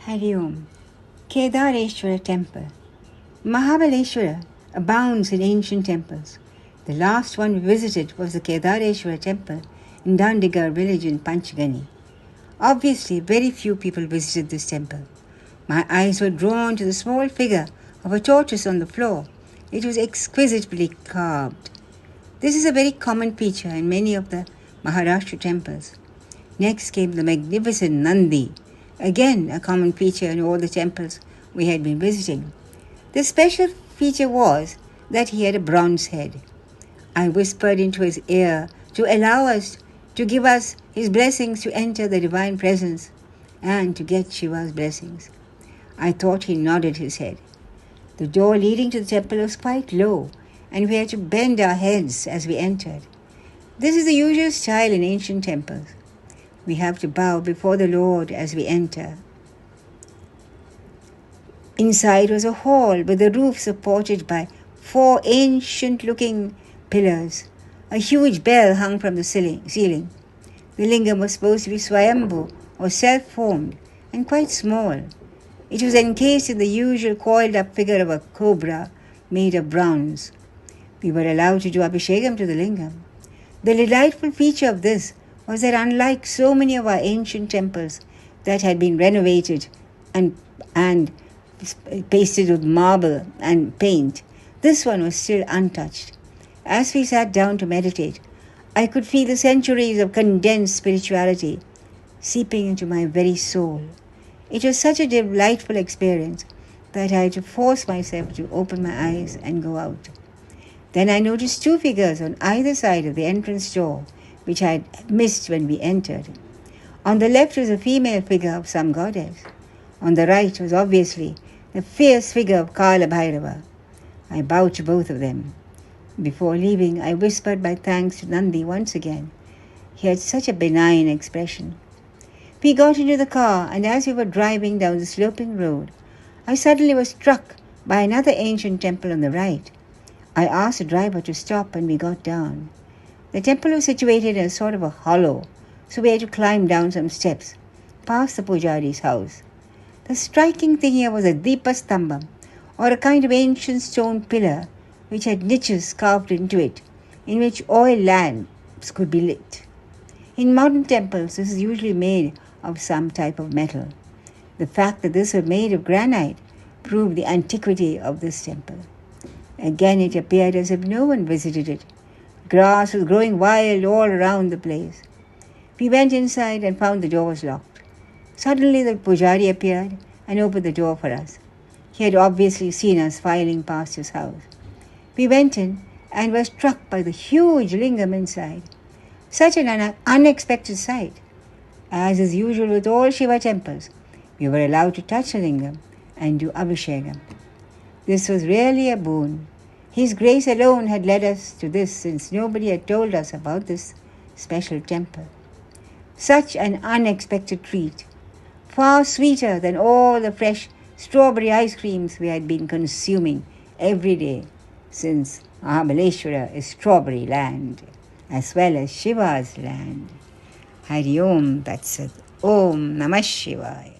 Hari Om. Kedareshwara Temple. Mahabaleshwar abounds in ancient temples. The last one we visited was the Kedareshwara Temple in Dandigarh village in Panchaganga. Obviously, very few people visited this temple. My eyes were drawn to the small figure of a tortoise on the floor. It was exquisitely carved. This is a very common feature in many of the Maharashtra temples. Next came the magnificent Nandi, again a common feature in all the temples we had been visiting. The special feature was that he had a bronze head. I whispered into his ear to allow us to give us his blessings to enter the divine presence and to get Shiva's blessings. I thought he nodded his head. The door leading to the temple was quite low, and we had to bend our heads as we entered. This is the usual style in ancient temples. We have to bow before the Lord as we enter. Inside was a hall with the roof supported by 4 ancient-looking pillars. A huge bell hung from the ceiling. The lingam was supposed to be Swayambhu or self-formed and quite small. It was encased in the usual coiled-up figure of a cobra made of bronze. We were allowed to do abhishekam to the lingam. The delightful feature of this was that unlike so many of our ancient temples that had been renovated and pasted with marble and paint, this one was still untouched. As we sat down to meditate, I could feel the centuries of condensed spirituality seeping into my very soul. It was such a delightful experience that I had to force myself to open my eyes and go out. Then I noticed 2 figures on either side of the entrance door, which I had missed when we entered. On the left was a female figure of some goddess. On the right was obviously the fierce figure of Kala Bhairava. I bowed to both of them. Before leaving, I whispered my thanks to Nandi once again. He had such a benign expression. We got into the car, and as we were driving down the sloping road, I suddenly was struck by another ancient temple on the right. I asked the driver to stop, and we got down. The temple was situated in a sort of a hollow, so we had to climb down some steps, past the pujari's house. The striking thing here was a Deepastamb, or a kind of ancient stone pillar, which had niches carved into it, in which oil lamps could be lit. In modern temples, this is usually made of some type of metal. The fact that this was made of granite proved the antiquity of this temple. Again, it appeared as if no one visited it. Grass was growing wild all around the place. We went inside and found the door was locked. Suddenly the pujari appeared and opened the door for us. He had obviously seen us filing past his house. We went in and were struck by the huge lingam inside. Such an unexpected sight. As is usual with all Shiva temples, we were allowed to touch the lingam and do abhishekam. This was really a boon. His grace alone had led us to this, since nobody had told us about this special temple. Such an unexpected treat, far sweeter than all the fresh strawberry ice creams we had been consuming every day, since Mahabaleshwar is strawberry land, as well as Shiva's land. Hari Om Tat Sat. Om Namah Shivaya.